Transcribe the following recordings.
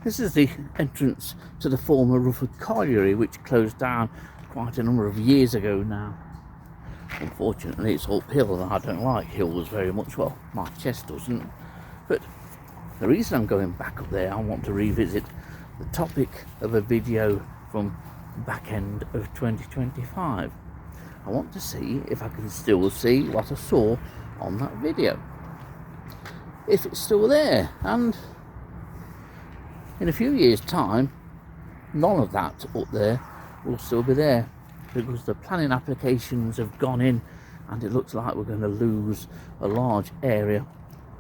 This is the entrance to the former Rufford Colliery, which closed down quite a number of years ago now. Unfortunately, it's uphill, and I don't like hills very much. Well, my chest doesn't. But the reason I'm going back up there, I want to revisit the topic of a video from the back end of 2025. I want to see if I can still see what I saw on that video, if it's still there, and in a few years' time, none of that up there will still be there, because the planning applications have gone in, and it looks like we're going to lose a large area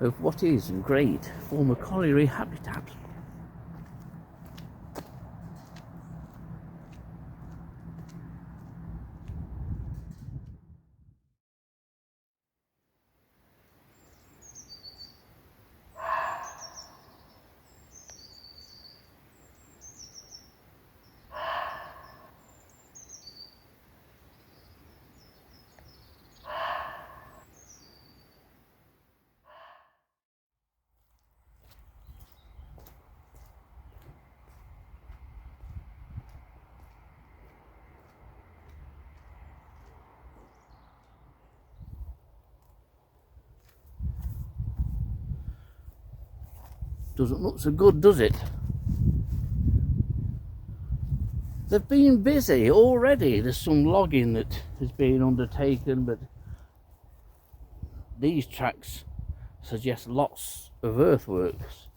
of what is great former colliery habitat. Doesn't look so good, does it? They've been busy already. There's some logging that has been undertaken, but these tracks suggest lots of earthworks.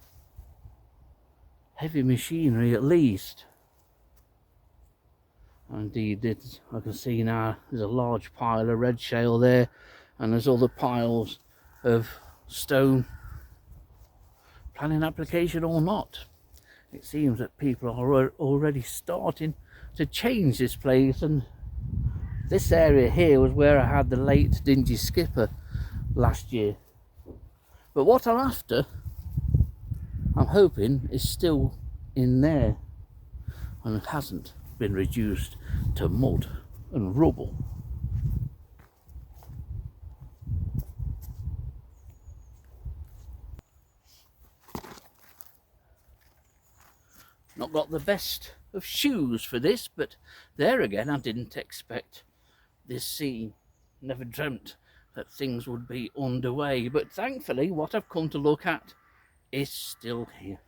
Heavy machinery at least. Indeed, I can see now there's a large pile of red shale there, and there's other piles of stone. Planning application or not, it seems that people are already starting to change this place. And this area here was where I had the late dingy skipper last year. But what I'm after, I'm hoping, is still in there, and it hasn't been reduced to mud and rubble. Not got the best of shoes for this, but there again, I didn't expect this scene. Never dreamt that things would be underway, but thankfully what I've come to look at is still here.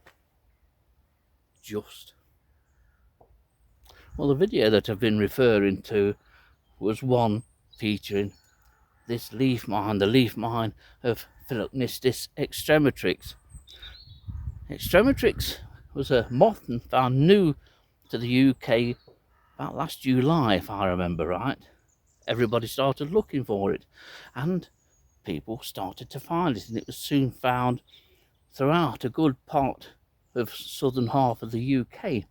Just. Well, the video that I've been referring to was one featuring this leaf mine, the leaf mine of Philocnistis extrematrix. Extrematrix was a moth found new to the UK about last July, if I remember right. Everybody started looking for it, and people started to find it, and it was soon found throughout a good part of southern half of the UK,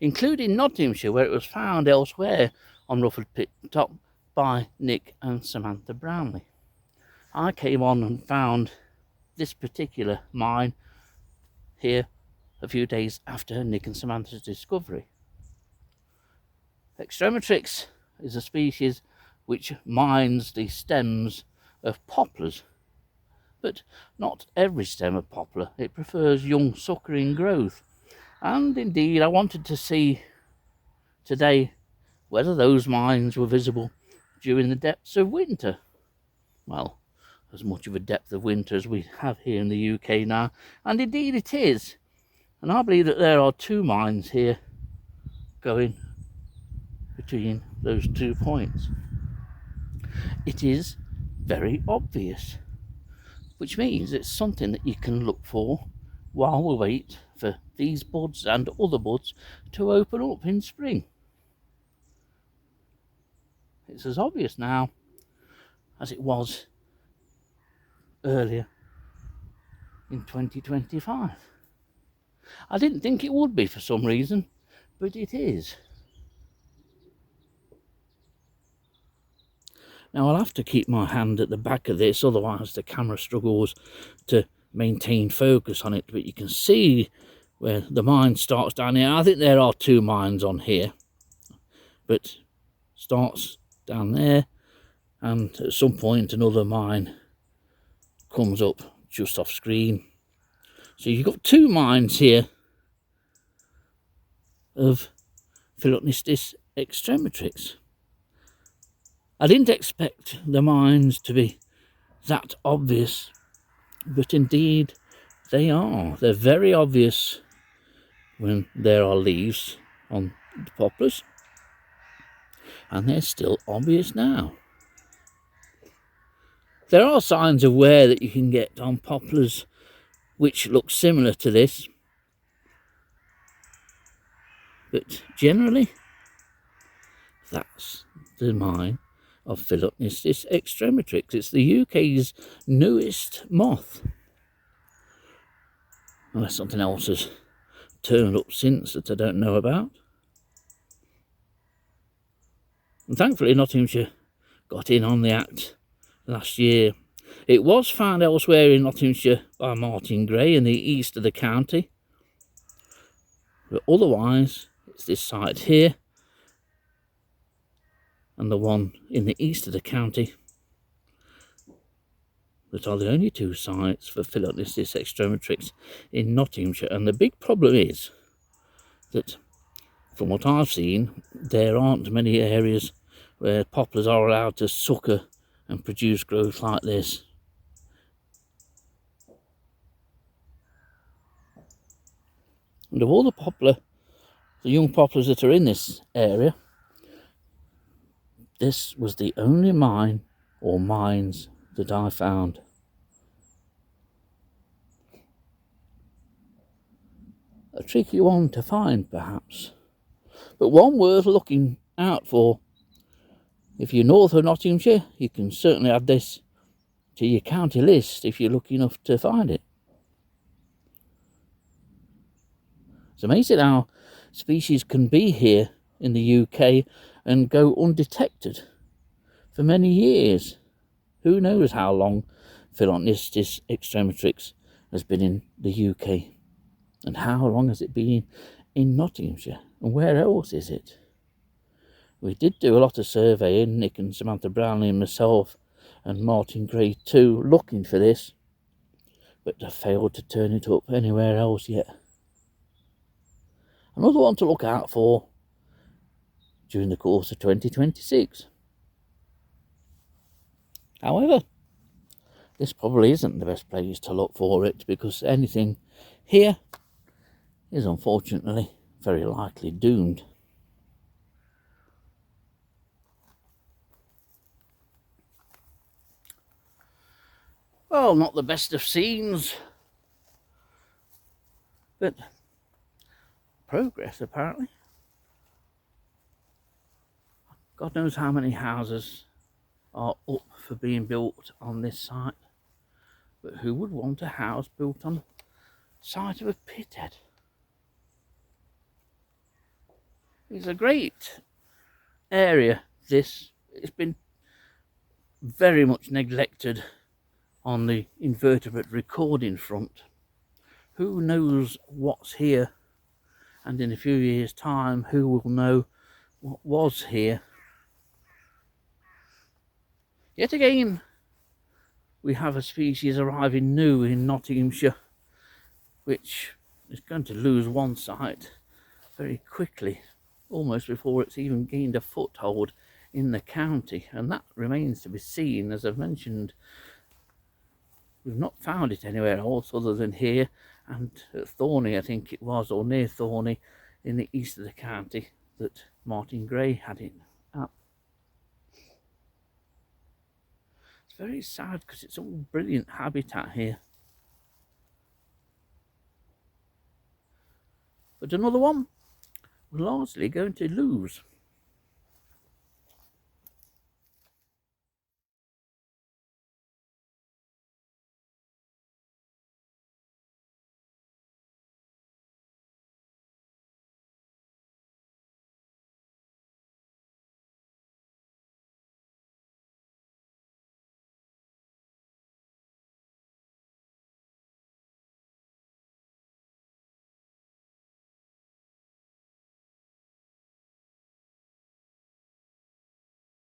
including Nottinghamshire, where it was found elsewhere on Rufford Pit Top by Nick and Samantha Brownlee. I came on and found this particular mine here a few days after Nick and Samantha's discovery. Extrematrix is a species which mines the stems of poplars, but not every stem of poplar. It prefers young suckering growth, and indeed I wanted to see today whether those mines were visible during the depths of winter. Well, as much of a depth of winter as we have here in the UK now, and indeed it is. And I believe that there are two mines here going between those 2 points. It is very obvious, which means it's something that you can look for while we wait for these buds and other buds to open up in spring. It's as obvious now as it was earlier in 2025. I didn't think it would be for some reason, but it is. Now I'll have to keep my hand at the back of this, otherwise the camera struggles to maintain focus on it. But you can see where the mine starts down here. I think there are two mines on here, but starts down there, and at some point another mine comes up just off screen. So you've got two mines here of Philocnistis extrematrix. I didn't expect the mines to be that obvious, but indeed they are. They're very obvious when there are leaves on the poplars, and they're still obvious now. There are signs of wear that you can get on poplars which look similar to this, but generally that's the mine of Philocnistis extrematrix. It's the UK's newest moth, unless something else has turned up since that I don't know about. And thankfully Nottinghamshire got in on the act last year. It was found elsewhere in Nottinghamshire by Martin Gray in the east of the county, but otherwise it's this site here and the one in the east of the county that are the only two sites for Philocnistis extrematrix in Nottinghamshire. And the big problem is that, from what I've seen, there aren't many areas where poplars are allowed to sucker and produce growth like this. And of all the young poplars that are in this area, this was the only mine or mines that I found. A tricky one to find perhaps, but one worth looking out for. If you're north of Nottinghamshire, you can certainly add this to your county list if you're lucky enough to find it. It's amazing how species can be here in the UK and go undetected for many years. Who knows how long Philocnistis extrematrix has been in the UK, and how long has it been in Nottinghamshire, and where else is it? We did do a lot of surveying, Nick and Samantha Brownlee and myself and Martin Gray too, looking for this, but I failed to turn it up anywhere else yet. Another one to look out for during the course of 2026. However, this probably isn't the best place to look for it, because anything here is unfortunately very likely doomed. Well, not the best of scenes, but progress apparently. God knows how many houses are up for being built on this site, but who would want a house built on the site of a pithead? It's a great area, this. It's been very much neglected on the invertebrate recording front. Who knows what's here, and in a few years' time, who will know what was here? Yet again, we have a species arriving new in Nottinghamshire, which is going to lose one site very quickly, almost before it's even gained a foothold in the county, and that remains to be seen. As I've mentioned, we've not found it anywhere else other than here and at Thorney, I think it was, or near Thorney in the east of the county, that Martin Gray had it at. It's very sad because it's all brilliant habitat here. But another one we're largely going to lose.